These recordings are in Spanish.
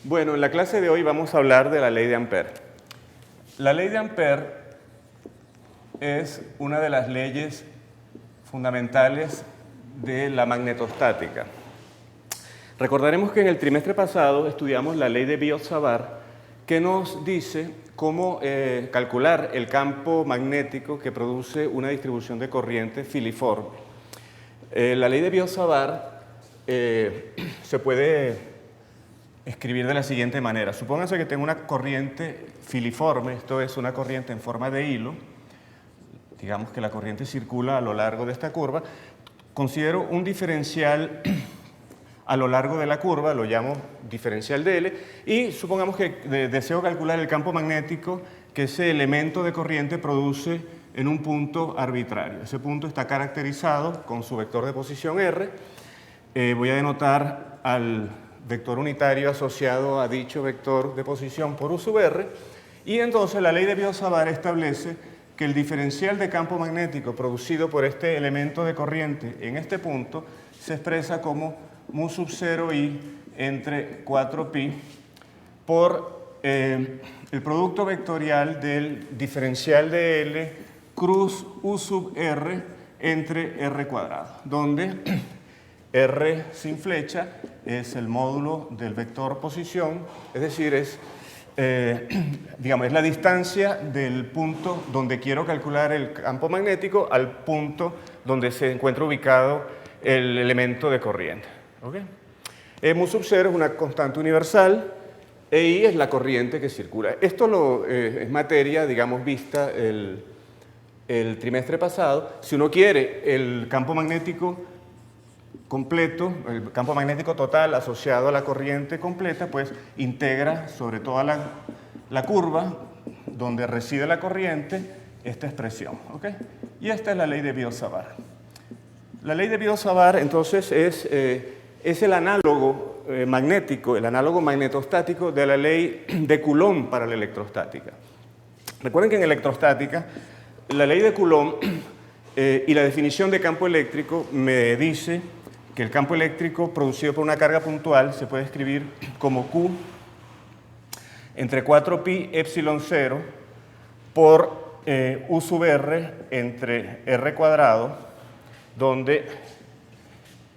Bueno, en la clase de hoy vamos a hablar de la ley de Ampère. La ley de Ampère es una de las leyes fundamentales de la magnetostática. Recordaremos que en el trimestre pasado estudiamos la ley de Biot-Savart, que nos dice cómo calcular el campo magnético que produce una distribución de corriente filiforme. La ley de Biot-Savart se puede escribir de la siguiente manera. Supónganse que tengo una corriente filiforme, esto es una corriente en forma de hilo. Digamos que la corriente circula a lo largo de esta curva. Considero un diferencial a lo largo de la curva, lo llamo diferencial de L, y supongamos que deseo calcular el campo magnético que ese elemento de corriente produce en un punto arbitrario. Ese punto está caracterizado con su vector de posición R. Voy a denotar al vector unitario asociado a dicho vector de posición por U sub R, y entonces la ley de Biot-Savart establece que el diferencial de campo magnético producido por este elemento de corriente en este punto se expresa como mu sub 0i entre 4pi por el producto vectorial del diferencial de L cruz U sub R entre R cuadrado, donde R sin flecha es el módulo del vector posición, es decir, es la distancia del punto donde quiero calcular el campo magnético al punto donde se encuentra ubicado el elemento de corriente. ¿Okay? Mu sub 0 es una constante universal e I es la corriente que circula. Esto es materia, digamos, vista el trimestre pasado. Si uno quiere el campo magnético completo, el campo magnético total asociado a la corriente completa, pues integra sobre toda la curva donde reside la corriente esta expresión. ¿Okay? Y esta es la ley de Biot-Savart. La ley de Biot-Savart entonces es el análogo magnético, el análogo magnetostático de la ley de Coulomb para la electrostática. Recuerden que en electrostática la ley de Coulomb y la definición de campo eléctrico me dice que el campo eléctrico producido por una carga puntual se puede escribir como Q entre 4pi epsilon 0 por U sub R entre R cuadrado, donde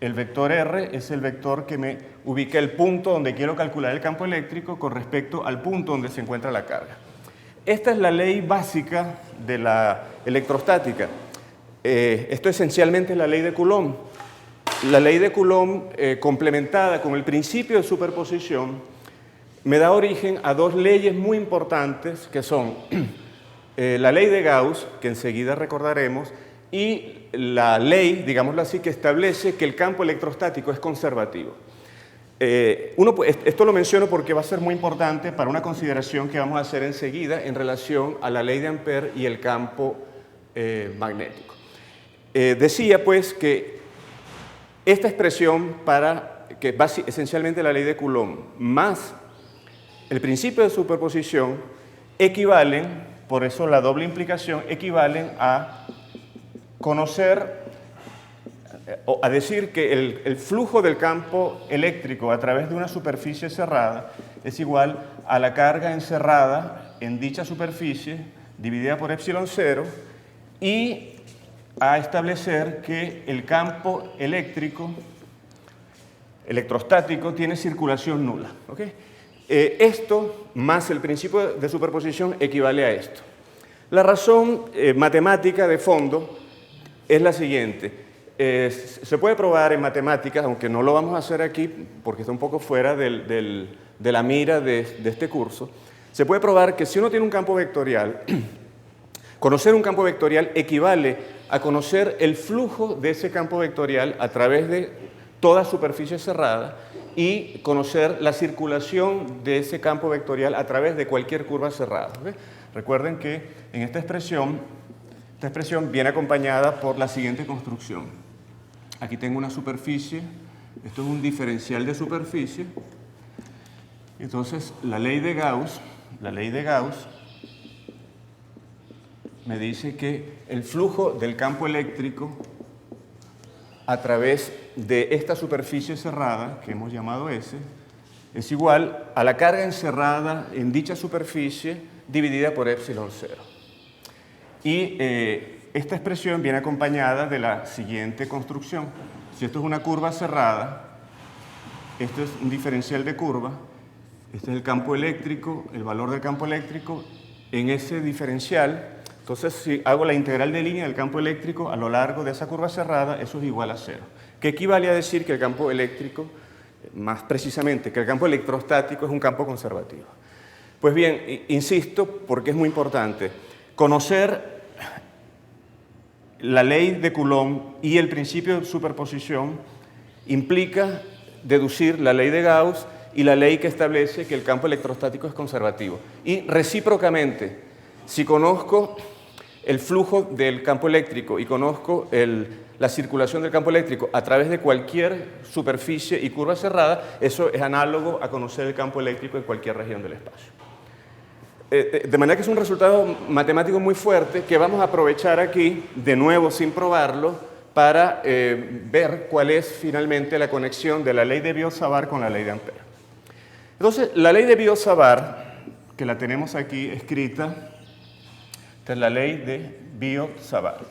el vector R es el vector que me ubica el punto donde quiero calcular el campo eléctrico con respecto al punto donde se encuentra la carga. Esta es la ley básica de la electrostática. Esto esencialmente es la ley de Coulomb. La ley de Coulomb, complementada con el principio de superposición, me da origen a dos leyes muy importantes que son la ley de Gauss, que enseguida recordaremos, y la ley, digámoslo así, que establece que el campo electrostático es conservativo. Esto lo menciono porque va a ser muy importante para una consideración que vamos a hacer enseguida en relación a la ley de Ampère y el campo magnético. Decía pues que esta expresión que es esencialmente la ley de Coulomb más el principio de superposición equivalen, por eso la doble implicación, equivalen a conocer o a decir que el flujo del campo eléctrico a través de una superficie cerrada es igual a la carga encerrada en dicha superficie dividida por epsilon 0 y a establecer que el campo electrostático tiene circulación nula. ¿Okay? Esto más el principio de superposición equivale a esto. La razón matemática de fondo es la siguiente. Se puede probar en matemáticas, aunque no lo vamos a hacer aquí porque está un poco fuera de la mira de este curso, se puede probar que si uno tiene un campo vectorial, conocer un campo vectorial equivale a conocer el flujo de ese campo vectorial a través de toda superficie cerrada y conocer la circulación de ese campo vectorial a través de cualquier curva cerrada. ¿Okay? Recuerden que en esta expresión viene acompañada por la siguiente construcción. Aquí tengo una superficie, esto es un diferencial de superficie. Entonces, la ley de Gauss me dice que el flujo del campo eléctrico a través de esta superficie cerrada, que hemos llamado S, es igual a la carga encerrada en dicha superficie dividida por epsilon 0. Y esta expresión viene acompañada de la siguiente construcción. Si esto es una curva cerrada, esto es un diferencial de curva, este es el campo eléctrico, el valor del campo eléctrico en ese diferencial. Entonces, si hago la integral de línea del campo eléctrico a lo largo de esa curva cerrada, eso es igual a 0. Que equivale a decir que el campo eléctrico, más precisamente, que el campo electrostático es un campo conservativo. Pues bien, insisto, porque es muy importante, conocer la ley de Coulomb y el principio de superposición implica deducir la ley de Gauss y la ley que establece que el campo electrostático es conservativo. Y recíprocamente, si conozco el flujo del campo eléctrico y conozco la circulación del campo eléctrico a través de cualquier superficie y curva cerrada, eso es análogo a conocer el campo eléctrico en cualquier región del espacio. De manera que es un resultado matemático muy fuerte que vamos a aprovechar aquí, de nuevo sin probarlo, para ver cuál es finalmente la conexión de la ley de Biot-Savart con la ley de Ampère. Entonces, la ley de Biot-Savart, que la tenemos aquí escrita, esta es la ley de Biot-Savart.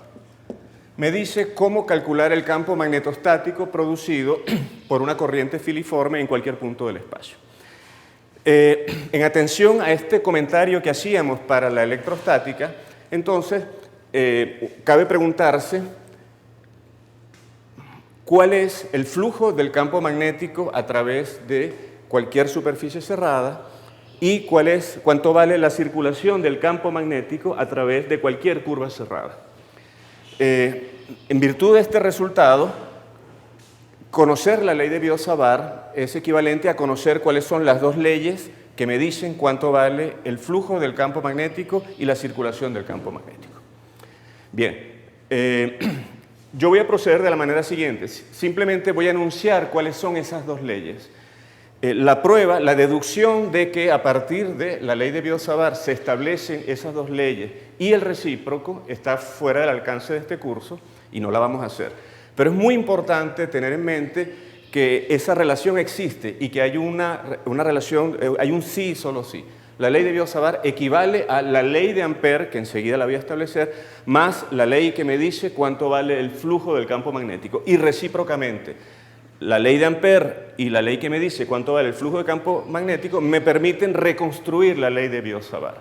Me dice cómo calcular el campo magnetostático producido por una corriente filiforme en cualquier punto del espacio. En atención a este comentario que hacíamos para la electrostática, entonces cabe preguntarse cuál es el flujo del campo magnético a través de cualquier superficie cerrada y cuánto vale la circulación del campo magnético a través de cualquier curva cerrada. En virtud de este resultado, conocer la ley de Biot-Savart es equivalente a conocer cuáles son las dos leyes que me dicen cuánto vale el flujo del campo magnético y la circulación del campo magnético. Bien, yo voy a proceder de la manera siguiente. Simplemente voy a enunciar cuáles son esas dos leyes. La prueba, la deducción de que a partir de la ley de Biot-Savart se establecen esas dos leyes y el recíproco está fuera del alcance de este curso y no la vamos a hacer. Pero es muy importante tener en mente que esa relación existe y que hay una relación, hay un sí y solo sí. La ley de Biot-Savart equivale a la ley de Ampère, que enseguida la voy a establecer, más la ley que me dice cuánto vale el flujo del campo magnético. Y recíprocamente, la ley de Ampère y la ley que me dice cuánto vale el flujo de campo magnético me permiten reconstruir la ley de Biot-Savart.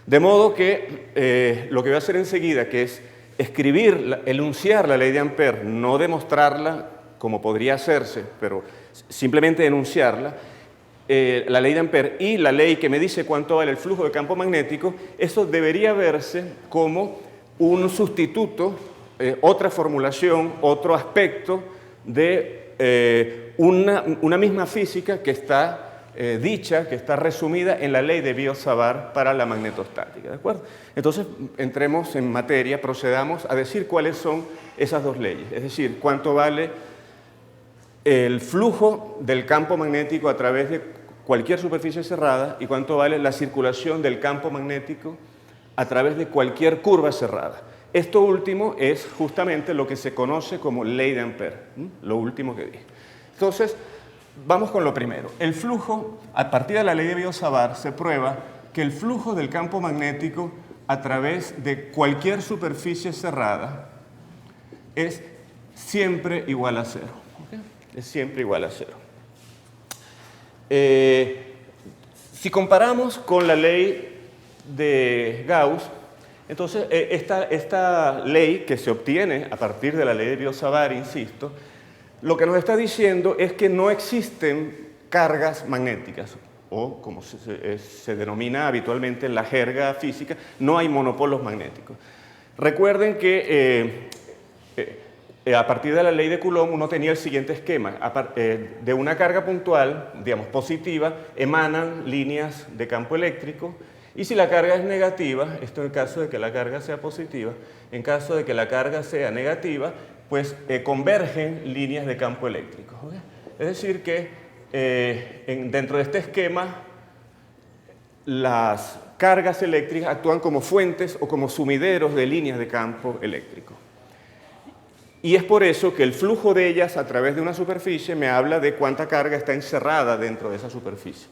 De modo que lo que voy a hacer enseguida, que es enunciar la ley de Ampère, no demostrarla como podría hacerse, pero simplemente enunciarla, la ley de Ampère y la ley que me dice cuánto vale el flujo de campo magnético, eso debería verse como un sustituto, otra formulación, otro aspecto de una misma física que está dicha, que está resumida en la ley de Biot-Savart para la magnetostática, ¿de acuerdo? Entonces, entremos en materia, procedamos a decir cuáles son esas dos leyes, es decir, cuánto vale el flujo del campo magnético a través de cualquier superficie cerrada y cuánto vale la circulación del campo magnético a través de cualquier curva cerrada. Esto último es justamente lo que se conoce como ley de Ampère, lo último que dije. Entonces, vamos con lo primero. El flujo, a partir de la ley de Biot-Savart, se prueba que el flujo del campo magnético a través de cualquier superficie cerrada es siempre igual a 0. ¿Okay? Es siempre igual a 0. Si comparamos con la ley de Gauss, entonces esta ley que se obtiene a partir de la ley de Biot-Savart, insisto, lo que nos está diciendo es que no existen cargas magnéticas, o como se denomina habitualmente en la jerga física, no hay monopolos magnéticos. Recuerden que a partir de la ley de Coulomb uno tenía el siguiente esquema. De una carga puntual, digamos positiva, emanan líneas de campo eléctrico, y si la carga es negativa, esto en el caso de que la carga sea positiva, en caso de que la carga sea negativa, pues convergen líneas de campo eléctrico. ¿Okay? Es decir que dentro de este esquema las cargas eléctricas actúan como fuentes o como sumideros de líneas de campo eléctrico. Y es por eso que el flujo de ellas a través de una superficie me habla de cuánta carga está encerrada dentro de esa superficie.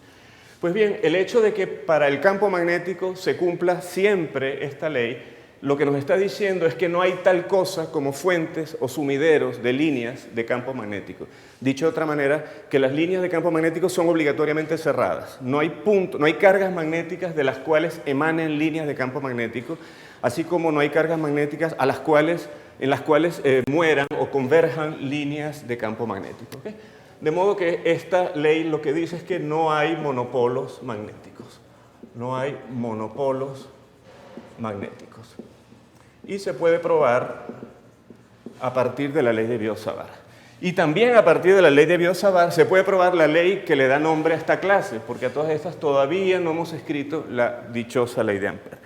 Pues bien, el hecho de que para el campo magnético se cumpla siempre esta ley, lo que nos está diciendo es que no hay tal cosa como fuentes o sumideros de líneas de campo magnético. Dicho de otra manera, que las líneas de campo magnético son obligatoriamente cerradas. No hay cargas magnéticas de las cuales emanen líneas de campo magnético, así como no hay cargas magnéticas en las cuales mueran o converjan líneas de campo magnético. ¿Okay? De modo que esta ley lo que dice es que no hay monopolos magnéticos. No hay monopolos magnéticos. Y se puede probar a partir de la ley de Biot-Savart. Y también a partir de la ley de Biot-Savart se puede probar la ley que le da nombre a esta clase, porque a todas estas todavía no hemos escrito la dichosa ley de Ampère.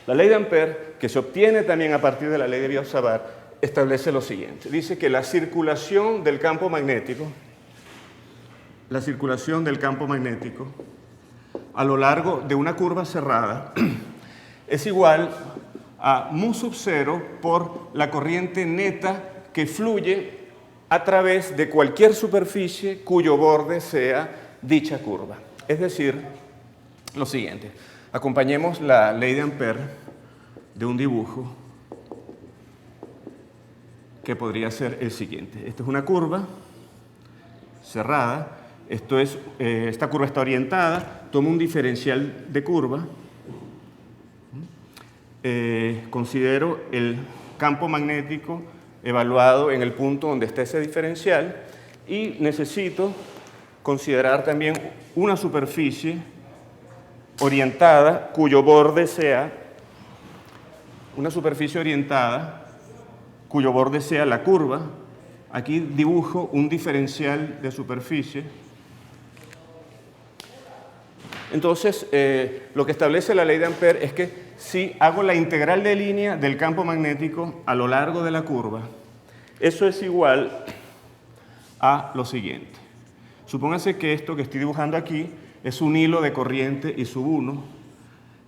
La ley de Ampère, que se obtiene también a partir de la ley de Biot-Savart, establece lo siguiente. Dice que la circulación del campo magnético a lo largo de una curva cerrada es igual a mu sub 0 por la corriente neta que fluye a través de cualquier superficie cuyo borde sea dicha curva. Es decir, lo siguiente. Acompañemos la ley de Ampère de un dibujo que podría ser el siguiente. Esta es una curva cerrada. Esta curva está orientada. Tomo un diferencial de curva. Considero el campo magnético evaluado en el punto donde está ese diferencial y necesito considerar también una superficie orientada cuyo borde sea la curva. Aquí dibujo un diferencial de superficie. Entonces, lo que establece la ley de Ampère es que si hago la integral de línea del campo magnético a lo largo de la curva, eso es igual a lo siguiente. Supóngase que esto que estoy dibujando aquí es un hilo de corriente I sub 1.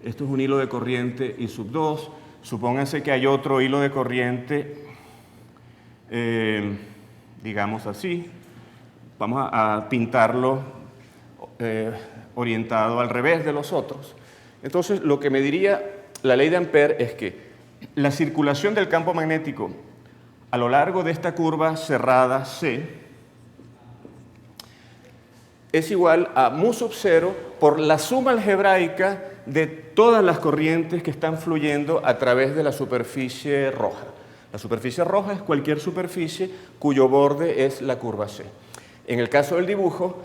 Esto es un hilo de corriente I sub 2. Supóngase que hay otro hilo de corriente, digamos así. Vamos a pintarlo orientado al revés de los otros. Entonces, lo que me diría la ley de Ampère es que la circulación del campo magnético a lo largo de esta curva cerrada C es igual a mu sub 0 por la suma algebraica de todas las corrientes que están fluyendo a través de la superficie roja. La superficie roja es cualquier superficie cuyo borde es la curva C. En el caso del dibujo,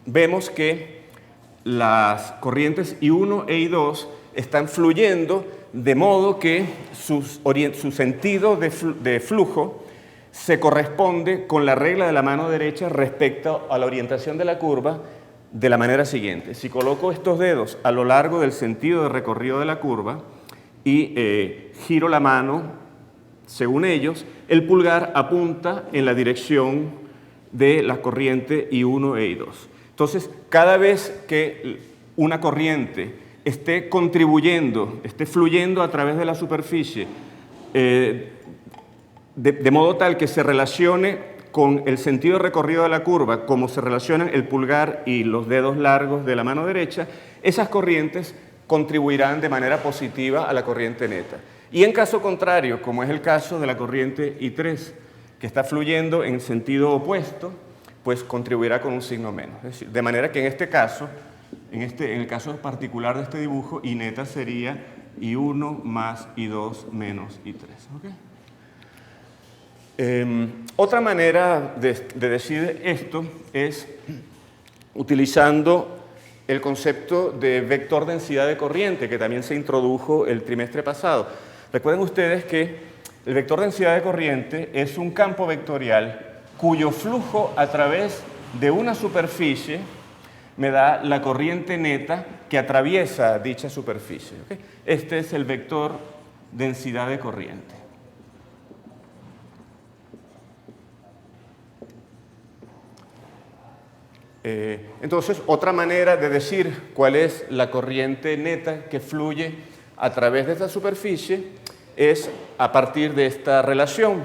vemos que las corrientes I1 e I2 están fluyendo de modo que su sentido de flujo se corresponde con la regla de la mano derecha respecto a la orientación de la curva de la manera siguiente. Si coloco estos dedos a lo largo del sentido de recorrido de la curva y giro la mano según ellos, el pulgar apunta en la dirección de la corriente I1 e I2. Entonces, cada vez que una corriente esté fluyendo a través de la superficie, de modo tal que se relacione con el sentido de recorrido de la curva, como se relacionan el pulgar y los dedos largos de la mano derecha, esas corrientes contribuirán de manera positiva a la corriente neta. Y en caso contrario, como es el caso de la corriente I3, que está fluyendo en sentido opuesto, pues contribuirá con un signo menos. Es decir, de manera que en este caso, en el caso particular de este dibujo, I neta sería I1 más I2 menos I3. ¿Okay? Otra manera de decir esto es utilizando el concepto de vector densidad de corriente, que también se introdujo el trimestre pasado. Recuerden ustedes que el vector densidad de corriente es un campo vectorial cuyo flujo a través de una superficie me da la corriente neta que atraviesa dicha superficie. ¿Okay? Este es el vector densidad de corriente. Entonces, otra manera de decir cuál es la corriente neta que fluye a través de esta superficie es a partir de esta relación.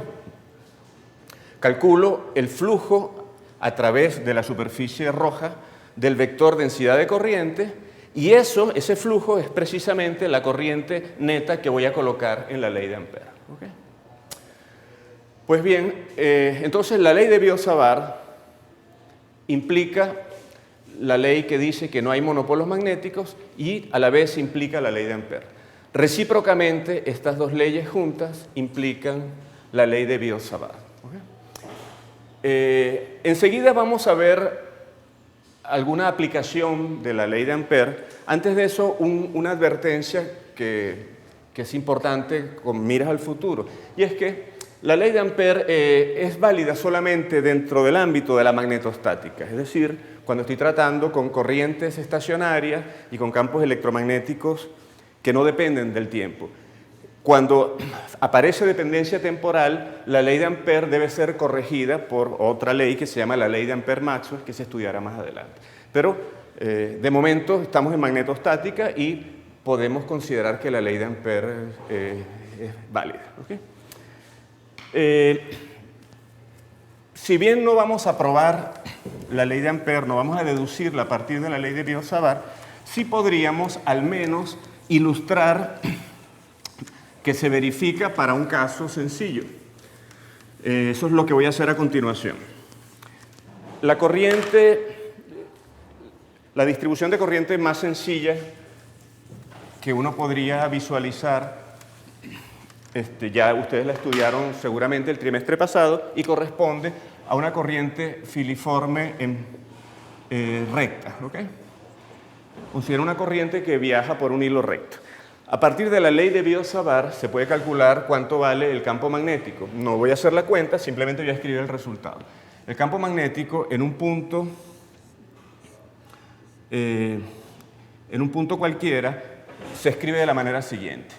Calculo el flujo a través de la superficie roja del vector densidad de corriente y ese flujo es precisamente la corriente neta que voy a colocar en la ley de Ampère. ¿Okay? Pues bien, entonces la ley de Biot-Savart implica la ley que dice que no hay monopolos magnéticos y a la vez implica la ley de Ampère. Recíprocamente, estas dos leyes juntas implican la ley de Biot-Savart. ¿Okay? Enseguida vamos a ver alguna aplicación de la ley de Ampère. Antes de eso, una advertencia que es importante con miras al futuro, y es que la ley de Ampère es válida solamente dentro del ámbito de la magnetostática, es decir, cuando estoy tratando con corrientes estacionarias y con campos electromagnéticos que no dependen del tiempo. Cuando aparece dependencia temporal, la ley de Ampère debe ser corregida por otra ley que se llama la ley de Ampère-Maxwell, que se estudiará más adelante. Pero de momento estamos en magnetostática y podemos considerar que la ley de Ampère es válida. ¿Okay? Si bien no vamos a probar la ley de Ampère, no vamos a deducirla a partir de la ley de Biot-Savart, sí podríamos al menos ilustrar que se verifica para un caso sencillo. Eso es lo que voy a hacer a continuación. La distribución de corriente más sencilla que uno podría visualizar, ya ustedes la estudiaron seguramente el trimestre pasado, y corresponde a una corriente filiforme recta. ¿Okay? Considera una corriente que viaja por un hilo recto. A partir de la ley de Biot-Savart se puede calcular cuánto vale el campo magnético. No voy a hacer la cuenta, simplemente voy a escribir el resultado. El campo magnético en un punto cualquiera se escribe de la manera siguiente.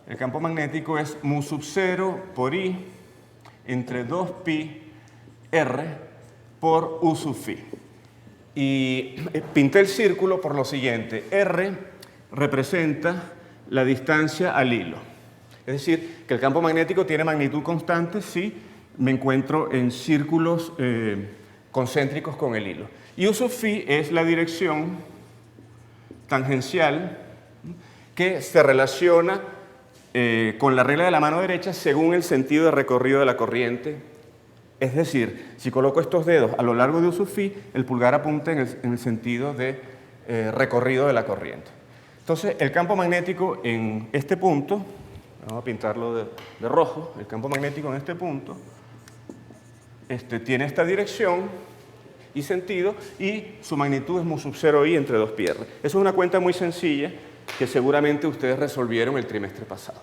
El campo magnético es mu sub 0 por I entre 2pi R por U sub phi. Y pinté el círculo por lo siguiente. R representa la distancia al hilo. Es decir, que el campo magnético tiene magnitud constante si me encuentro en círculos concéntricos con el hilo. Y U sub phi es la dirección tangencial que se relaciona con la regla de la mano derecha según el sentido de recorrido de la corriente. Es decir, si coloco estos dedos a lo largo de U sub phi, el pulgar apunta en el sentido de recorrido de la corriente. Entonces, el campo magnético en este punto, vamos a pintarlo de rojo, el campo magnético en este punto tiene esta dirección y sentido, y su magnitud es mu sub 0i entre 2pi r. Eso es una cuenta muy sencilla que seguramente ustedes resolvieron el trimestre pasado.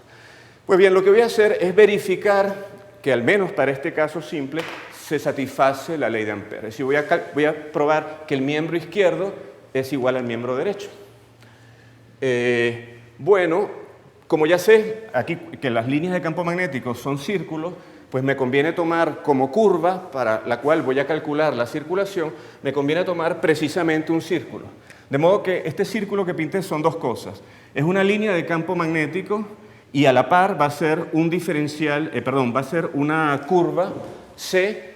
Pues bien, lo que voy a hacer es verificar que al menos para este caso simple se satisface la ley de Ampère. Es decir, voy a probar que el miembro izquierdo es igual al miembro derecho. Bueno, como ya sé aquí que las líneas de campo magnético son círculos, pues me conviene tomar como curva para la cual voy a calcular la circulación, me conviene tomar precisamente un círculo. De modo que este círculo que pinté son dos cosas. Es una línea de campo magnético y a la par va a ser un diferencial, va a ser una curva C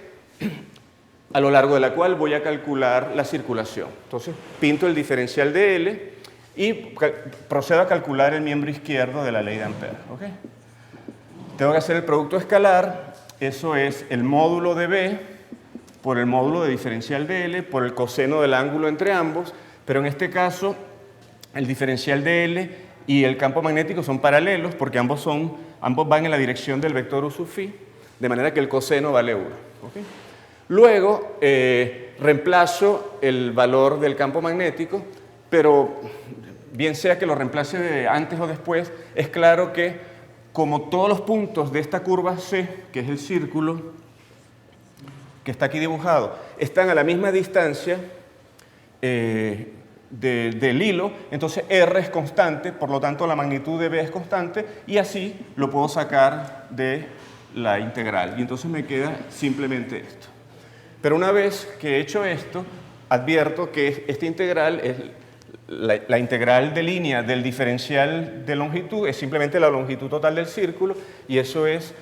a lo largo de la cual voy a calcular la circulación. Entonces pinto el diferencial de L y procedo a calcular el miembro izquierdo de la ley de Ampère. ¿Okay? Tengo que hacer el producto escalar, eso es el módulo de B por el módulo de diferencial de L por el coseno del ángulo entre ambos, pero en este caso el diferencial de L y el campo magnético son paralelos porque ambos van en la dirección del vector U sub phi, de manera que el coseno vale 1. ¿Okay? Luego reemplazo el valor del campo magnético, pero bien sea que lo reemplace antes o después, es claro que como todos los puntos de esta curva C, que es el círculo que está aquí dibujado, están a la misma distancia del hilo, entonces R es constante, por lo tanto la magnitud de B es constante y así lo puedo sacar de la integral. Y entonces me queda simplemente esto. Pero una vez que he hecho esto, advierto que esta integral es la integral de línea del diferencial de longitud es simplemente la longitud total del círculo, y eso es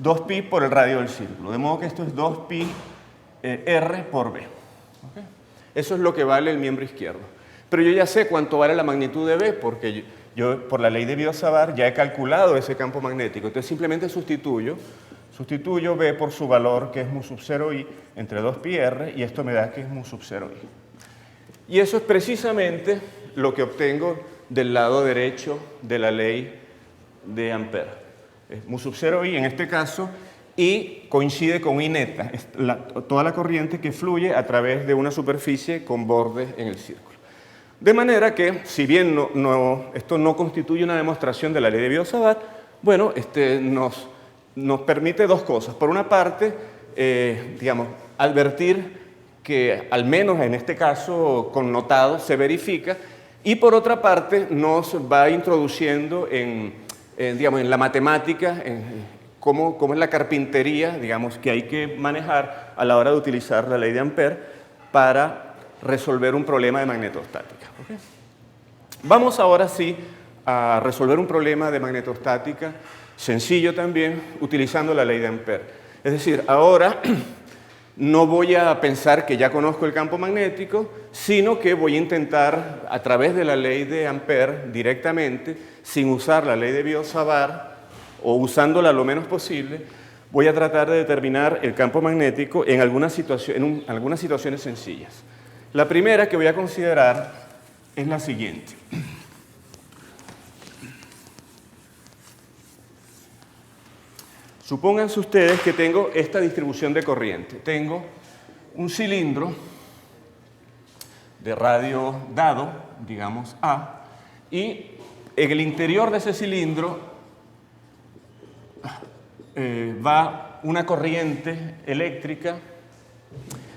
2pi por el radio del círculo. De modo que esto es 2pi r por b. ¿Okay? Eso es lo que vale el miembro izquierdo. Pero yo ya sé cuánto vale la magnitud de b, porque yo por la ley de Biot-Savart ya he calculado ese campo magnético. Entonces simplemente sustituyo b por su valor, que es mu sub 0i, entre 2pi r, y esto me da que es mu sub 0i. Y eso es precisamente lo que obtengo del lado derecho de la ley de Ampère. Es mu sub 0i en este caso, y coincide con I neta, es toda la corriente que fluye a través de una superficie con bordes en el círculo. De manera que, si bien esto no constituye una demostración de la ley de Biot-Savart, bueno, nos permite dos cosas. Por una parte, digamos, advertir que al menos en este caso connotado se verifica, y por otra parte nos va introduciendo digamos, en la matemática, cómo es la carpintería, digamos, que hay que manejar a la hora de utilizar la ley de Ampère para resolver un problema de magnetostática. ¿Okay? Vamos ahora sí a resolver un problema de magnetostática sencillo también, utilizando la ley de Ampère. Es decir, ahora no voy a pensar que ya conozco el campo magnético, sino que voy a intentar, a través de la ley de Ampère directamente, sin usar la ley de Biot-Savart, o usándola lo menos posible, voy a tratar de determinar el campo magnético en algunas situaciones sencillas. La primera que voy a considerar es la siguiente. Supónganse ustedes que tengo esta distribución de corriente. Tengo un cilindro de radio dado, digamos A, y en el interior de ese cilindro va una corriente eléctrica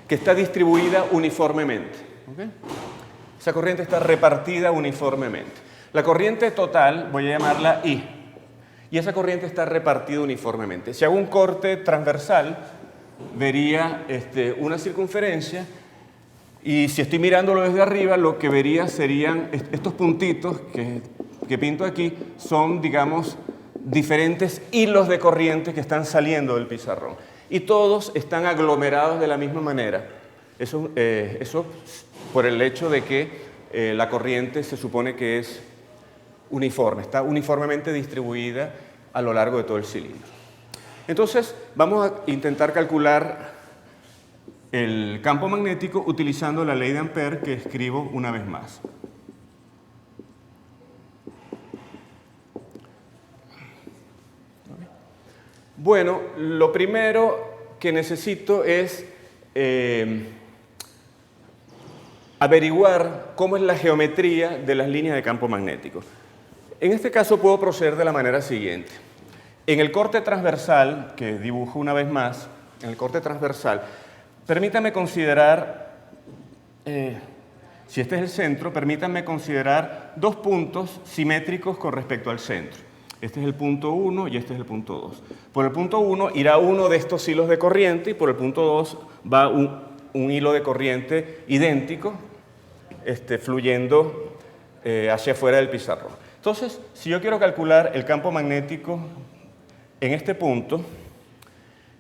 que está distribuida uniformemente. ¿Okay? Esa corriente está repartida uniformemente. La corriente total voy a llamarla I, y esa corriente está repartida uniformemente. Si hago un corte transversal, vería una circunferencia, y si estoy mirándolo desde arriba, lo que vería serían estos puntitos que pinto aquí, son, digamos, diferentes hilos de corriente que están saliendo del pizarrón. Y todos están aglomerados de la misma manera. Eso por el hecho de que la corriente se supone que es uniforme, está uniformemente distribuida a lo largo de todo el cilindro. Entonces, vamos a intentar calcular el campo magnético utilizando la ley de Ampère, que escribo una vez más. Bueno, lo primero que necesito es averiguar cómo es la geometría de las líneas de campo magnético. En este caso puedo proceder de la manera siguiente. En el corte transversal, que dibujo una vez más, en el corte transversal, permítame considerar, si este es el centro, permítanme considerar dos puntos simétricos con respecto al centro. Este es el punto 1 y este es el punto 2. Por el punto 1 irá uno de estos hilos de corriente, y por el punto 2 va un hilo de corriente idéntico, fluyendo hacia afuera del pizarrón. Entonces, si yo quiero calcular el campo magnético en este punto,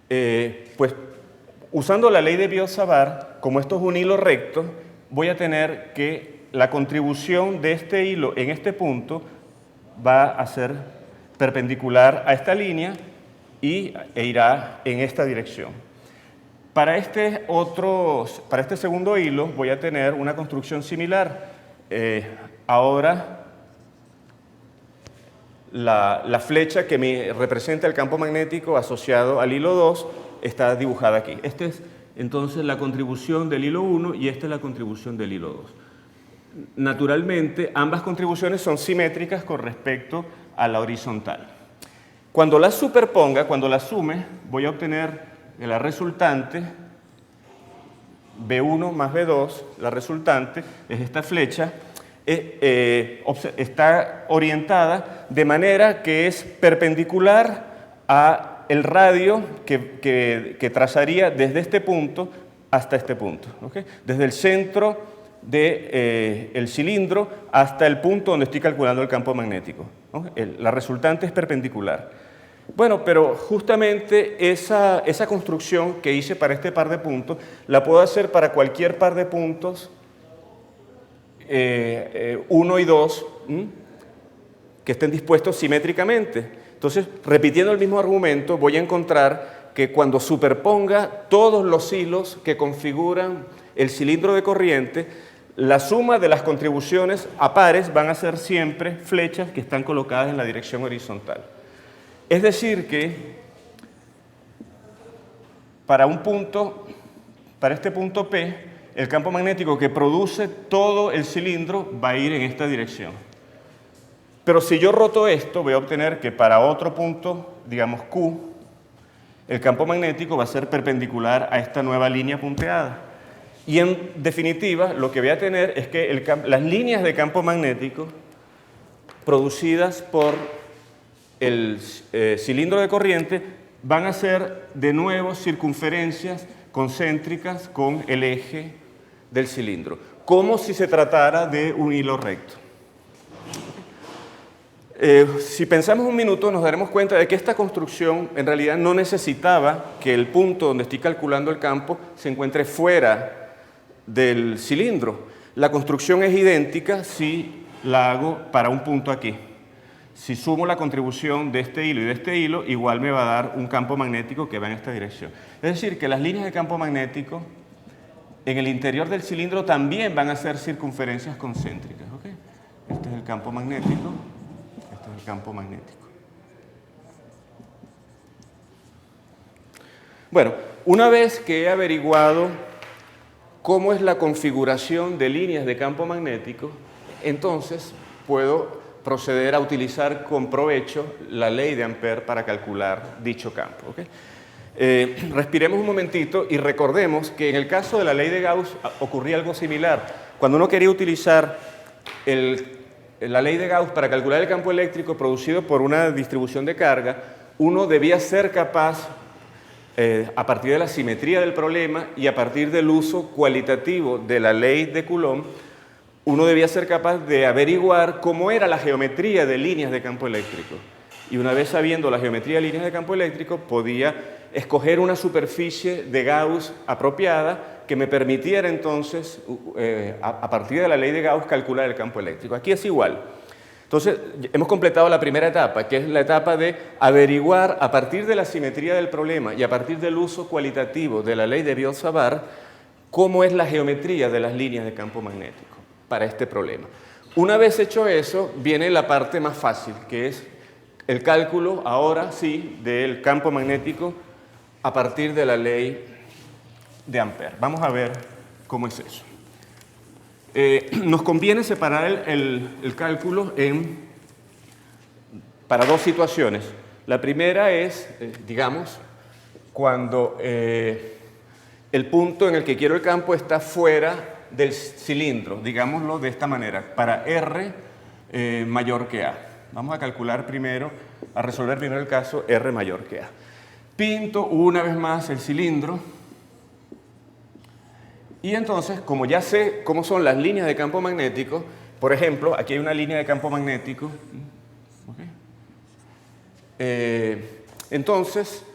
pues usando la ley de Biot-Savart, como esto es un hilo recto, voy a tener que la contribución de este hilo en este punto va a ser perpendicular a esta línea e irá en esta dirección. Para este segundo hilo voy a tener una construcción similar. Ahora la flecha que me representa el campo magnético asociado al hilo 2 está dibujada aquí. Esta es entonces la contribución del hilo 1 y esta es la contribución del hilo 2. Naturalmente, ambas contribuciones son simétricas con respecto a la horizontal. Cuando las superponga, cuando las sume, voy a obtener la resultante, B1 más B2, la resultante es esta flecha, está orientada de manera que es perpendicular a el radio que trazaría desde este punto hasta este punto. ¿Okay? Desde el centro del cilindro hasta el punto donde estoy calculando el campo magnético, ¿no? La resultante es perpendicular. Bueno, pero justamente esa construcción que hice para este par de puntos la puedo hacer para cualquier par de puntos 1 y 2 que estén dispuestos simétricamente. Entonces, repitiendo el mismo argumento, voy a encontrar que cuando superponga todos los hilos que configuran el cilindro de corriente, la suma de las contribuciones a pares van a ser siempre flechas que están colocadas en la dirección horizontal. Es decir que para este punto P, el campo magnético que produce todo el cilindro va a ir en esta dirección. Pero si yo roto esto, voy a obtener que para otro punto, digamos Q, el campo magnético va a ser perpendicular a esta nueva línea punteada. Y en definitiva, lo que voy a tener es que las líneas de campo magnético producidas por el cilindro de corriente van a ser de nuevo circunferencias concéntricas con el eje del cilindro, como si se tratara de un hilo recto. Si pensamos un minuto, nos daremos cuenta de que esta construcción en realidad no necesitaba que el punto donde estoy calculando el campo se encuentre fuera del cilindro. La construcción es idéntica si la hago para un punto aquí. Si sumo la contribución de este hilo y de este hilo, igual me va a dar un campo magnético que va en esta dirección. Es decir, que las líneas de campo magnético en el interior del cilindro también van a ser circunferencias concéntricas. ¿Okay? Este es el campo magnético, este es el campo magnético. Bueno, una vez que he averiguado cómo es la configuración de líneas de campo magnético, entonces puedo proceder a utilizar con provecho la ley de Ampère para calcular dicho campo. ¿Okay? Respiremos un momentito y recordemos que en el caso de la ley de Gauss ocurría algo similar. Cuando uno quería utilizar la ley de Gauss para calcular el campo eléctrico producido por una distribución de carga, uno debía ser capaz, a partir de la simetría del problema y a partir del uso cualitativo de la ley de Coulomb, uno debía ser capaz de averiguar cómo era la geometría de líneas de campo eléctrico. Y una vez sabiendo la geometría de líneas de campo eléctrico, podía escoger una superficie de Gauss apropiada que me permitiera entonces, a partir de la ley de Gauss, calcular el campo eléctrico. Aquí es igual. Entonces, hemos completado la primera etapa, que es la etapa de averiguar, a partir de la simetría del problema y a partir del uso cualitativo de la ley de Biot-Savart, cómo es la geometría de las líneas de campo magnético para este problema. Una vez hecho eso, viene la parte más fácil, que es el cálculo, ahora sí, del campo magnético a partir de la ley de Ampère. Vamos a ver cómo es eso. Nos conviene separar el cálculo para dos situaciones. La primera es, digamos, cuando el punto en el que quiero el campo está fuera del cilindro, digámoslo de esta manera, para R mayor que A. Vamos a calcular primero, a resolver primero el caso R mayor que A. Pinto una vez más el cilindro y entonces, como ya sé cómo son las líneas de campo magnético, por ejemplo, aquí hay una línea de campo magnético, entonces,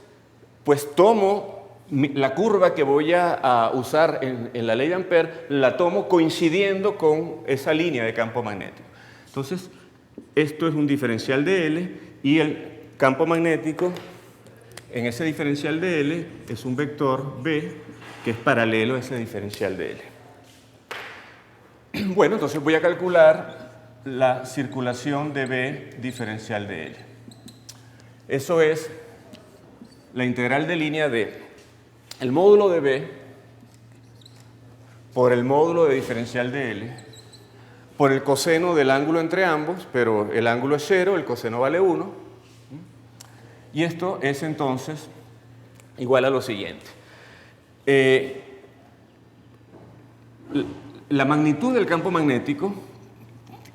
pues tomo la curva que voy a usar en la ley de Ampère, la tomo coincidiendo con esa línea de campo magnético. Entonces, esto es un diferencial de L y el campo magnético en ese diferencial de L es un vector B que es paralelo a ese diferencial de L. Bueno, entonces voy a calcular la circulación de B diferencial de L. Eso es la integral de línea de el módulo de B por el módulo de diferencial de L por el coseno del ángulo entre ambos, pero el ángulo es 0, el coseno vale 1. Y esto es entonces igual a lo siguiente. La magnitud del campo magnético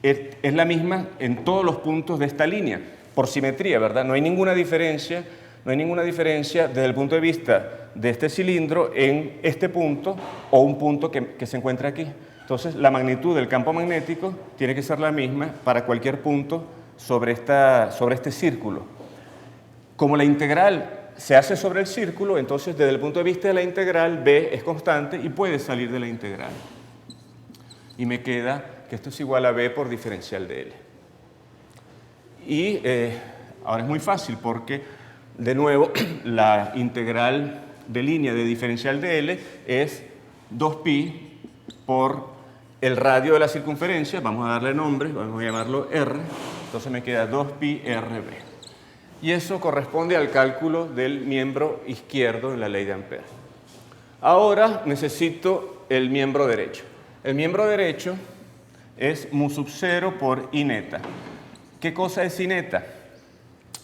es la misma en todos los puntos de esta línea, por simetría, ¿verdad? No hay ninguna diferencia desde el punto de vista de este cilindro en este punto o un punto que se encuentra aquí. Entonces, la magnitud del campo magnético tiene que ser la misma para cualquier punto sobre este círculo. Como la integral se hace sobre el círculo, entonces desde el punto de vista de la integral, B es constante y puede salir de la integral. Y me queda que esto es igual a B por diferencial de L. Y ahora es muy fácil porque, de nuevo, la integral de línea de diferencial de L es 2pi por el radio de la circunferencia, vamos a darle nombre, vamos a llamarlo R, entonces me queda 2pi RB. Y eso corresponde al cálculo del miembro izquierdo en la ley de Ampère. Ahora necesito el miembro derecho. El miembro derecho es mu sub 0 por I neta. ¿Qué cosa es I neta?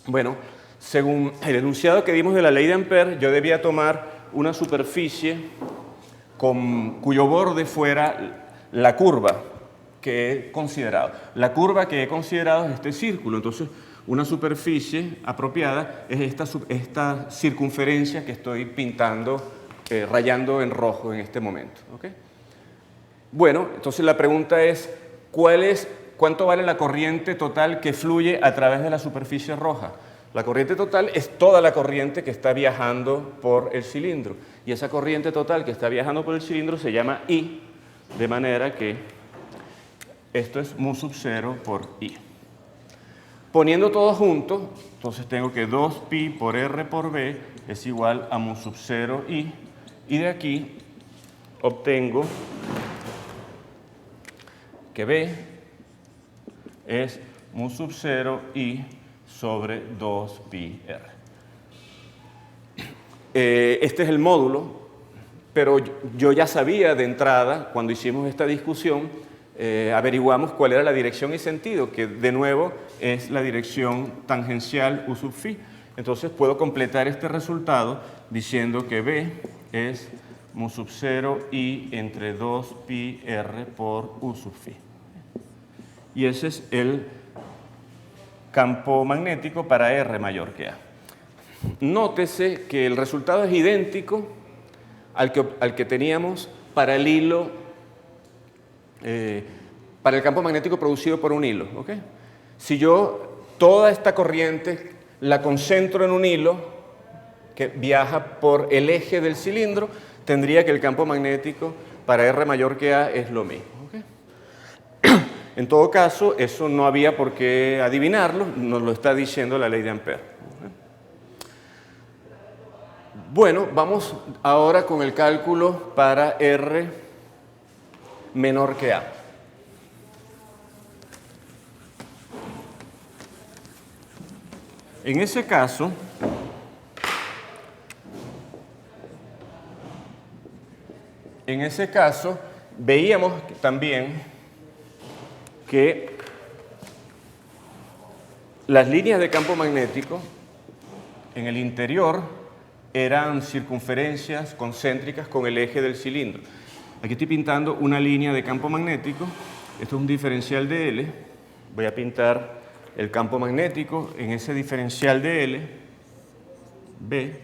Bueno, según el enunciado que dimos de la ley de Ampère, yo debía tomar una superficie cuyo borde fuera la curva que he considerado. La curva que he considerado es este círculo, entonces una superficie apropiada es esta circunferencia que estoy pintando, rayando en rojo en este momento. ¿Okay? Bueno, entonces la pregunta es, ¿cuánto vale la corriente total que fluye a través de la superficie roja? La corriente total es toda la corriente que está viajando por el cilindro. Y esa corriente total que está viajando por el cilindro se llama I, de manera que esto es mu sub 0 por I. Poniendo todo junto, entonces tengo que 2pi por R por B es igual a mu sub 0 I. Y de aquí obtengo que B es mu sub 0 I sobre 2pi R. Este es el módulo, pero yo ya sabía de entrada, cuando hicimos esta discusión, averiguamos cuál era la dirección y sentido, que de nuevo es la dirección tangencial U sub phi. Entonces puedo completar este resultado diciendo que B es mu sub 0 I entre 2pi R por U sub phi. Y ese es el campo magnético para R mayor que A. Nótese que el resultado es idéntico al que teníamos para el hilo, para el campo magnético producido por un hilo. ¿Okay? Si yo toda esta corriente la concentro en un hilo que viaja por el eje del cilindro, tendría que el campo magnético para R mayor que A es lo mismo. ¿Okay? En todo caso, eso no había por qué adivinarlo, nos lo está diciendo la ley de Ampère. Bueno, vamos ahora con el cálculo para R menor que A. En ese caso, veíamos también que las líneas de campo magnético en el interior eran circunferencias concéntricas con el eje del cilindro. Aquí estoy pintando una línea de campo magnético. Esto es un diferencial de L. Voy a pintar el campo magnético en ese diferencial de L. B.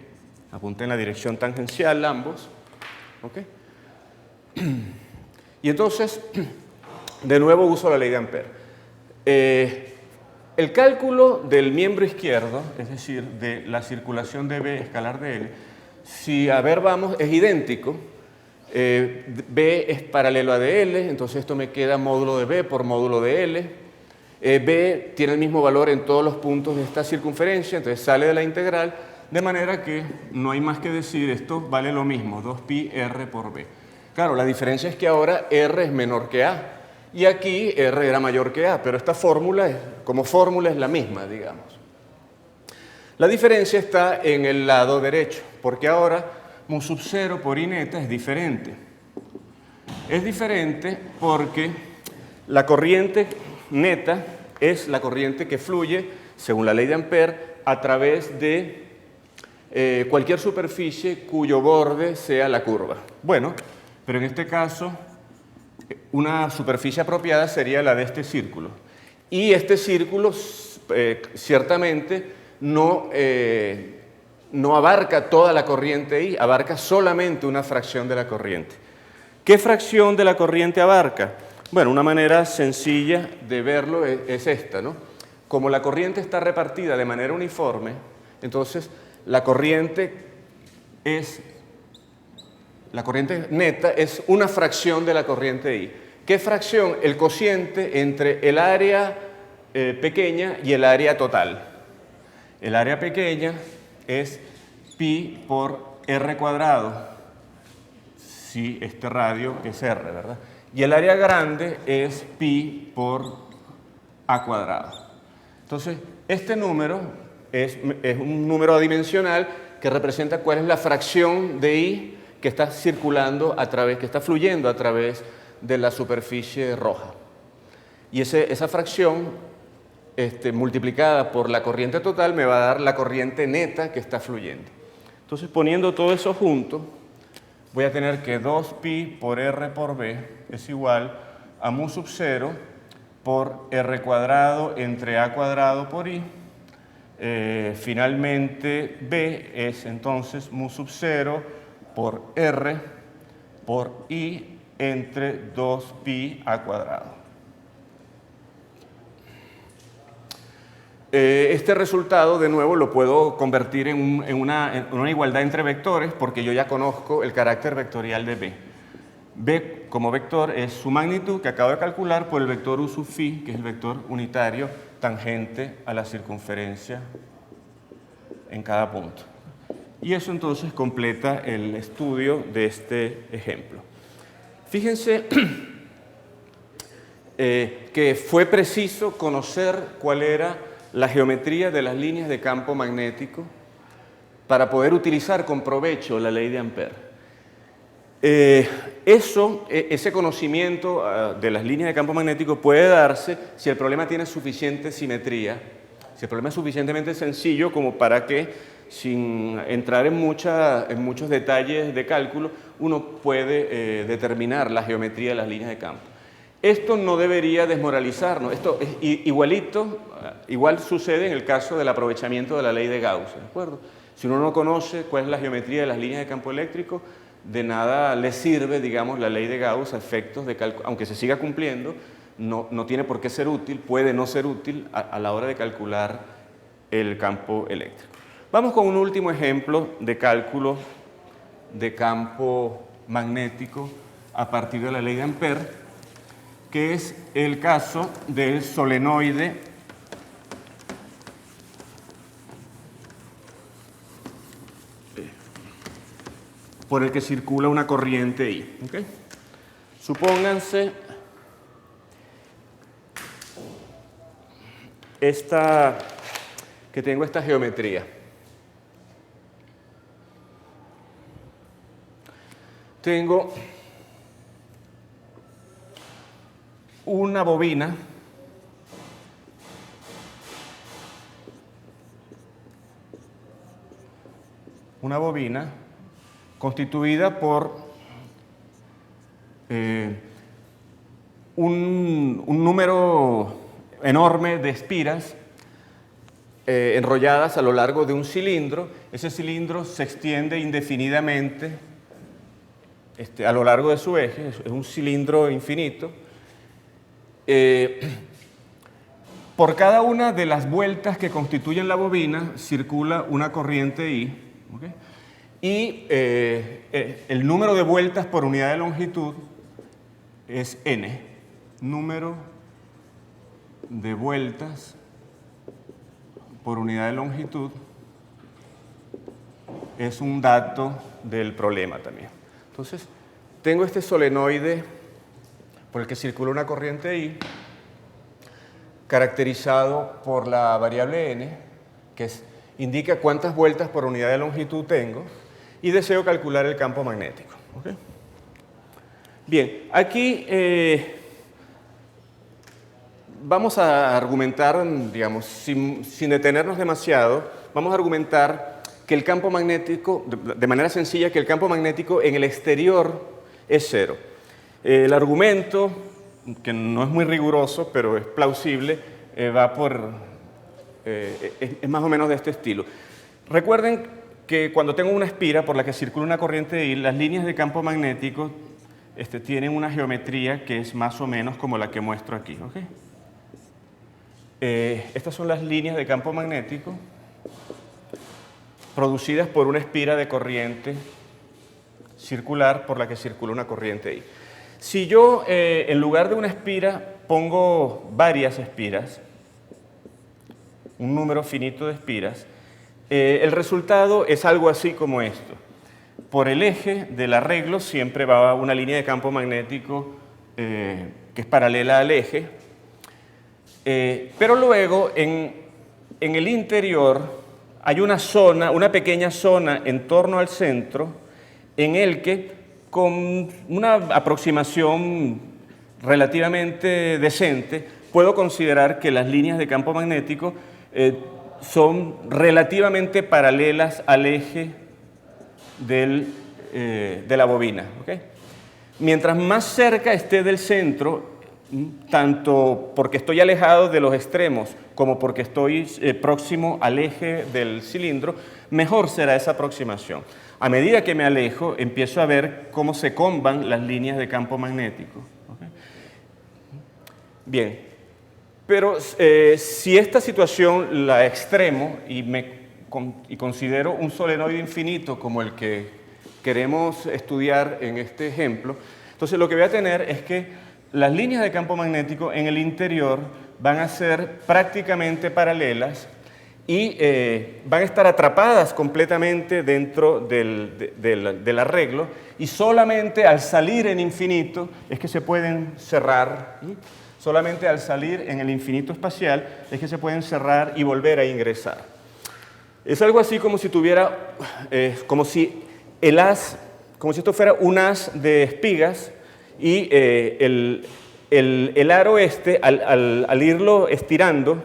Apunta en la dirección tangencial ambos. ¿Okay? Y entonces, de nuevo uso la ley de Ampère. El cálculo del miembro izquierdo, es decir, de la circulación de B escalar de L, si a ver vamos, es idéntico. B es paralelo a dL, entonces esto me queda módulo de B por módulo de L. B tiene el mismo valor en todos los puntos de esta circunferencia, entonces sale de la integral, de manera que no hay más que decir, esto vale lo mismo, 2pi R por B. Claro, la diferencia es que ahora R es menor que A. Y aquí R era mayor que A, pero esta fórmula, como fórmula, es la misma, digamos. La diferencia está en el lado derecho, porque ahora mu sub 0 por I neta es diferente. Es diferente porque la corriente neta es la corriente que fluye, según la ley de Ampère, a través de cualquier superficie cuyo borde sea la curva. Bueno, pero en este caso una superficie apropiada sería la de este círculo. Y este círculo ciertamente no abarca toda la corriente I, abarca solamente una fracción de la corriente. ¿Qué fracción de la corriente abarca? Bueno, una manera sencilla de verlo es esta, ¿no? Como la corriente está repartida de manera uniforme, entonces la corriente neta es una fracción de la corriente I. ¿Qué fracción? El cociente entre el área pequeña y el área total. El área pequeña es pi por r cuadrado, si este radio es r, ¿verdad? Y el área grande es pi por a cuadrado. Entonces, este número es un número adimensional que representa cuál es la fracción de I que está circulando que está fluyendo a través de la superficie roja. Y esa fracción multiplicada por la corriente total me va a dar la corriente neta que está fluyendo. Entonces, poniendo todo eso junto, voy a tener que 2pi por r por b es igual a mu sub 0 por r cuadrado entre a cuadrado por i. Finalmente, b es entonces mu sub 0 por r por i entre 2pi a cuadrado. Este resultado, de nuevo, lo puedo convertir en una igualdad entre vectores porque yo ya conozco el carácter vectorial de b. B como vector es su magnitud que acabo de calcular por el vector u sub phi, que es el vector unitario tangente a la circunferencia en cada punto. Y eso entonces completa el estudio de este ejemplo. Fíjense que fue preciso conocer cuál era la geometría de las líneas de campo magnético para poder utilizar con provecho la ley de Ampère. Ese conocimiento de las líneas de campo magnético puede darse si el problema tiene suficiente simetría, si el problema es suficientemente sencillo como para que, sin entrar en muchos detalles de cálculo, uno puede determinar la geometría de las líneas de campo. Esto no debería desmoralizarnos. Esto es igual sucede en el caso del aprovechamiento de la ley de Gauss, ¿de acuerdo? Si uno no conoce cuál es la geometría de las líneas de campo eléctrico, de nada le sirve, digamos, la ley de Gauss a efectos de cálculo, aunque se siga cumpliendo, no tiene por qué ser útil, puede no ser útil a la hora de calcular el campo eléctrico. Vamos con un último ejemplo de cálculo de campo magnético a partir de la ley de Ampère, que es el caso del solenoide por el que circula una corriente I. ¿Okay? Supónganse que tengo esta geometría. Tengo una bobina constituida por un número enorme de espiras enrolladas a lo largo de un cilindro. Ese cilindro se extiende indefinidamente a lo largo de su eje, es un cilindro infinito. Por cada una de las vueltas que constituyen la bobina circula una corriente I, ¿okay? Y el número de vueltas por unidad de longitud es n. Número de vueltas por unidad de longitud es un dato del problema también. Entonces, tengo este solenoide por el que circula una corriente I, caracterizado por la variable n, que indica cuántas vueltas por unidad de longitud tengo, y deseo calcular el campo magnético. ¿Okay? Bien, aquí vamos a argumentar, digamos, sin detenernos demasiado, vamos a argumentar que el campo magnético, de manera sencilla, que el campo magnético en el exterior es cero. El argumento, que no es muy riguroso, pero es plausible, es más o menos de este estilo. Recuerden que cuando tengo una espira por la que circula una corriente I, las líneas de campo magnético tienen una geometría que es más o menos como la que muestro aquí. ¿Okay? Estas son las líneas de campo magnético producidas por una espira de corriente circular por la que circula una corriente I. Si yo, en lugar de una espira, pongo varias espiras, un número finito de espiras, el resultado es algo así como esto. Por el eje del arreglo siempre va una línea de campo magnético que es paralela al eje, pero luego en el interior hay una zona, una pequeña zona en torno al centro en el que con una aproximación relativamente decente puedo considerar que las líneas de campo magnético son relativamente paralelas al eje de la bobina. ¿Okay? Mientras más cerca esté del centro, tanto porque estoy alejado de los extremos como porque estoy próximo al eje del cilindro, mejor será esa aproximación. A medida que me alejo, empiezo a ver cómo se comban las líneas de campo magnético. ¿Okay? Bien, pero si esta situación la extremo y considero un solenoide infinito como el que queremos estudiar en este ejemplo, entonces lo que voy a tener es que las líneas de campo magnético en el interior van a ser prácticamente paralelas y van a estar atrapadas completamente dentro del arreglo y solamente al salir en infinito es que se pueden cerrar. Solamente al salir en el infinito espacial es que se pueden cerrar y volver a ingresar. Es algo así como si tuviera, como si esto fuera un haz de espigas y el aro al irlo estirando,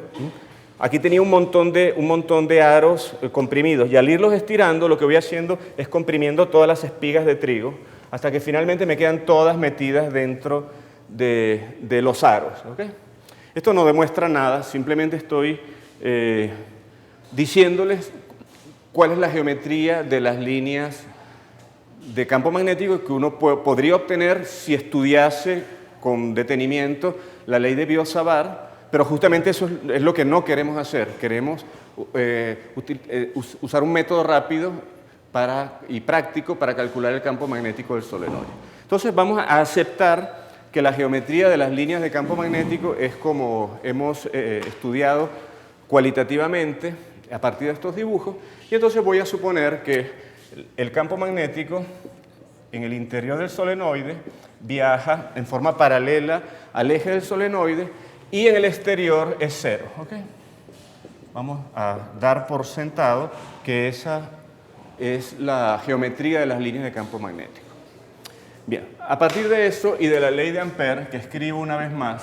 aquí tenía un montón de aros comprimidos y al irlos estirando lo que voy haciendo es comprimiendo todas las espigas de trigo hasta que finalmente me quedan todas metidas dentro de los aros. ¿Okay? Esto no demuestra nada, simplemente estoy diciéndoles cuál es la geometría de las líneas de campo magnético que uno podría obtener si estudiase con detenimiento la ley de Biot-Savart, pero justamente eso es lo que no queremos hacer. Queremos usar un método rápido y práctico para calcular el campo magnético del solenoide. Entonces vamos a aceptar que la geometría de las líneas de campo magnético es como hemos estudiado cualitativamente a partir de estos dibujos, y entonces voy a suponer que el campo magnético en el interior del solenoide viaja en forma paralela al eje del solenoide y en el exterior es cero. ¿Okay? Vamos a dar por sentado que esa es la geometría de las líneas de campo magnético. Bien, a partir de eso y de la ley de Ampère, que escribo una vez más,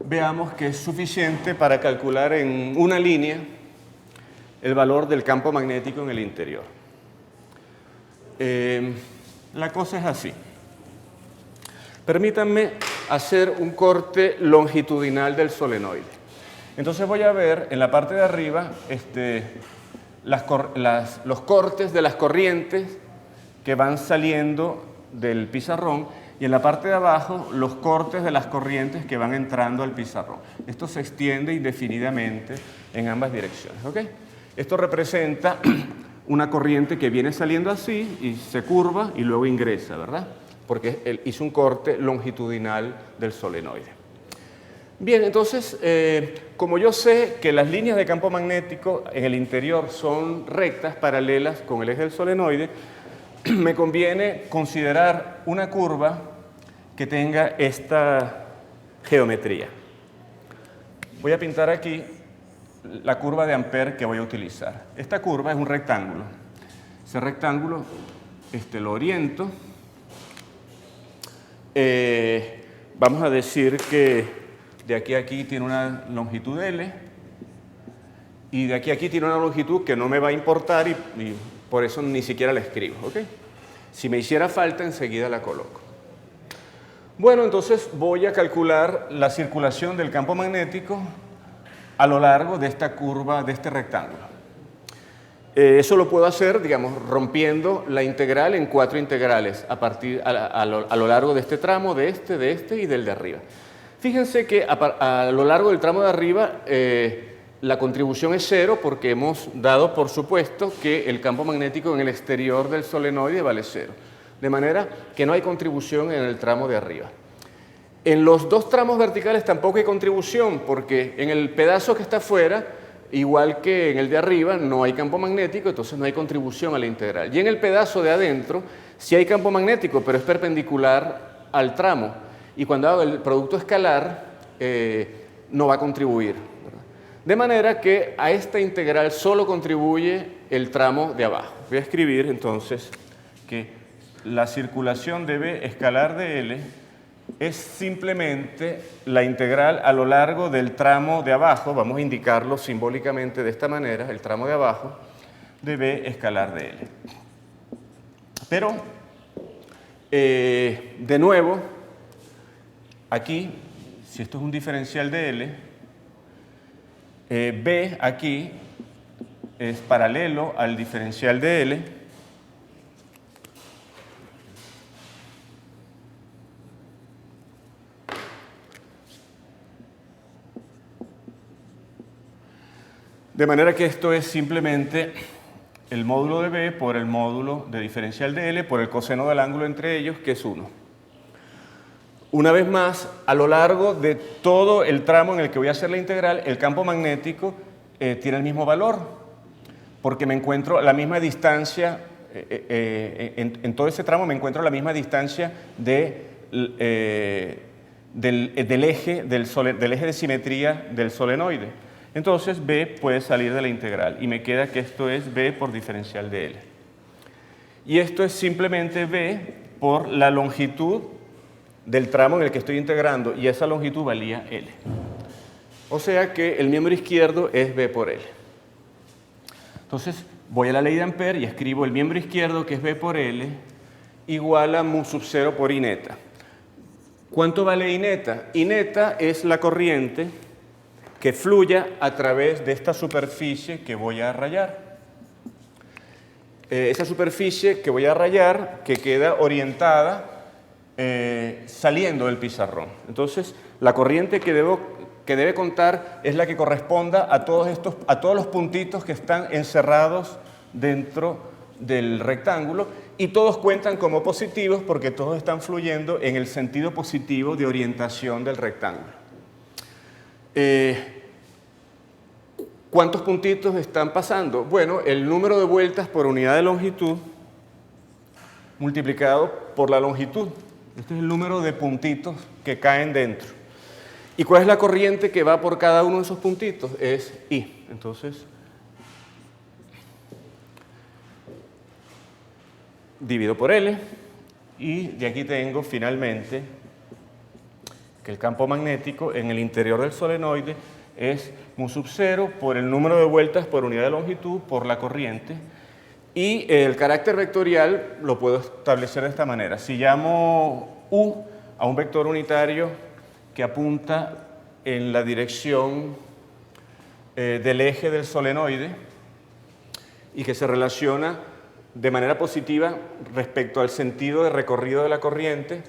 veamos que es suficiente para calcular en una línea el valor del campo magnético en el interior. La cosa es así. Permítanme hacer un corte longitudinal del solenoide. Entonces voy a ver en la parte de arriba los cortes de las corrientes que van saliendo del pizarrón y en la parte de abajo los cortes de las corrientes que van entrando al pizarrón. Esto se extiende indefinidamente en ambas direcciones. ¿Okay? Esto representa una corriente que viene saliendo así y se curva y luego ingresa, ¿verdad? Porque él hizo un corte longitudinal del solenoide. Bien, entonces, como yo sé que las líneas de campo magnético en el interior son rectas, paralelas con el eje del solenoide, me conviene considerar una curva que tenga esta geometría. Voy a pintar aquí la curva de Ampère que voy a utilizar. Esta curva es un rectángulo. Ese rectángulo lo oriento. Vamos a decir que de aquí a aquí tiene una longitud L y de aquí a aquí tiene una longitud que no me va a importar y por eso ni siquiera la escribo. ¿Okay? Si me hiciera falta, enseguida la coloco. Bueno, entonces voy a calcular la circulación del campo magnético a lo largo de esta curva, de este rectángulo. Eso lo puedo hacer, digamos, rompiendo la integral en 4 integrales a lo largo de este tramo, de este y del de arriba. Fíjense que a lo largo del tramo de arriba la contribución es 0 porque hemos dado por supuesto que el campo magnético en el exterior del solenoide vale 0. De manera que no hay contribución en el tramo de arriba. En los 2 tramos verticales tampoco hay contribución porque en el pedazo que está afuera, igual que en el de arriba, no hay campo magnético, entonces no hay contribución a la integral. Y en el pedazo de adentro sí hay campo magnético, pero es perpendicular al tramo. Y cuando hago el producto escalar, no va a contribuir, ¿verdad? De manera que a esta integral solo contribuye el tramo de abajo. Voy a escribir entonces que la circulación de B escalar de L es simplemente la integral a lo largo del tramo de abajo, vamos a indicarlo simbólicamente de esta manera, el tramo de abajo de B escalar de L. Pero, de nuevo, aquí, si esto es un diferencial de L, B aquí es paralelo al diferencial de L, de manera que esto es simplemente el módulo de B por el módulo de diferencial de L por el coseno del ángulo entre ellos, que es 1. Una vez más, a lo largo de todo el tramo en el que voy a hacer la integral, el campo magnético tiene el mismo valor, porque me encuentro a la misma distancia, en todo ese tramo me encuentro a la misma distancia del eje de simetría del solenoide. Entonces B puede salir de la integral y me queda que esto es B por diferencial de L. Y esto es simplemente B por la longitud del tramo en el que estoy integrando y esa longitud valía L. O sea que el miembro izquierdo es B por L. Entonces voy a la ley de Ampère y escribo el miembro izquierdo, que es B por L, igual a mu sub 0 por I neta. ¿Cuánto vale I neta? I neta es la corriente que fluya a través de esta superficie que voy a rayar. Esa superficie que voy a rayar, que queda orientada saliendo del pizarrón. Entonces, la corriente que debe contar es la que corresponda a todos los puntitos que están encerrados dentro del rectángulo y todos cuentan como positivos porque todos están fluyendo en el sentido positivo de orientación del rectángulo. ¿Cuántos puntitos están pasando? Bueno, el número de vueltas por unidad de longitud multiplicado por la longitud. Este es el número de puntitos que caen dentro. ¿Y cuál es la corriente que va por cada uno de esos puntitos? Es I. Entonces, divido por L y de aquí tengo finalmente que el campo magnético en el interior del solenoide es mu sub 0 por el número de vueltas por unidad de longitud por la corriente y el carácter vectorial lo puedo establecer de esta manera. Si llamo U a un vector unitario que apunta en la dirección del eje del solenoide y que se relaciona de manera positiva respecto al sentido de recorrido de la corriente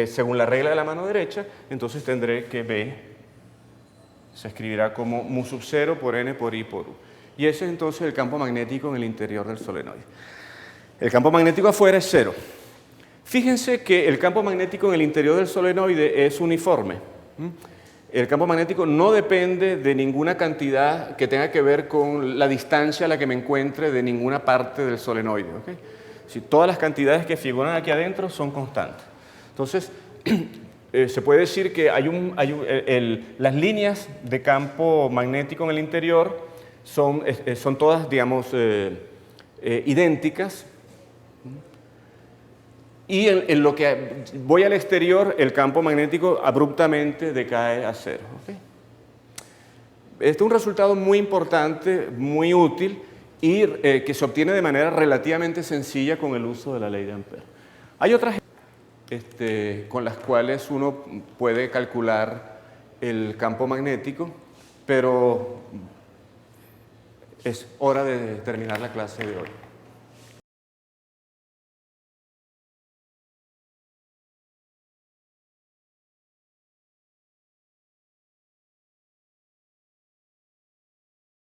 según la regla de la mano derecha, entonces tendré que B se escribirá como mu sub 0 por N por I por U. Y ese es entonces el campo magnético en el interior del solenoide. El campo magnético afuera es 0. Fíjense que el campo magnético en el interior del solenoide es uniforme. El campo magnético no depende de ninguna cantidad que tenga que ver con la distancia a la que me encuentre de ninguna parte del solenoide. ¿Okay? Si todas las cantidades que figuran aquí adentro son constantes. Entonces, se puede decir que las líneas de campo magnético en el interior son todas, digamos, idénticas. Y en lo que voy al exterior, el campo magnético abruptamente decae a 0. ¿Okay? Este es un resultado muy importante, muy útil y que se obtiene de manera relativamente sencilla con el uso de la ley de Ampère. Hay otras con las cuales uno puede calcular el campo magnético, pero es hora de terminar la clase de hoy.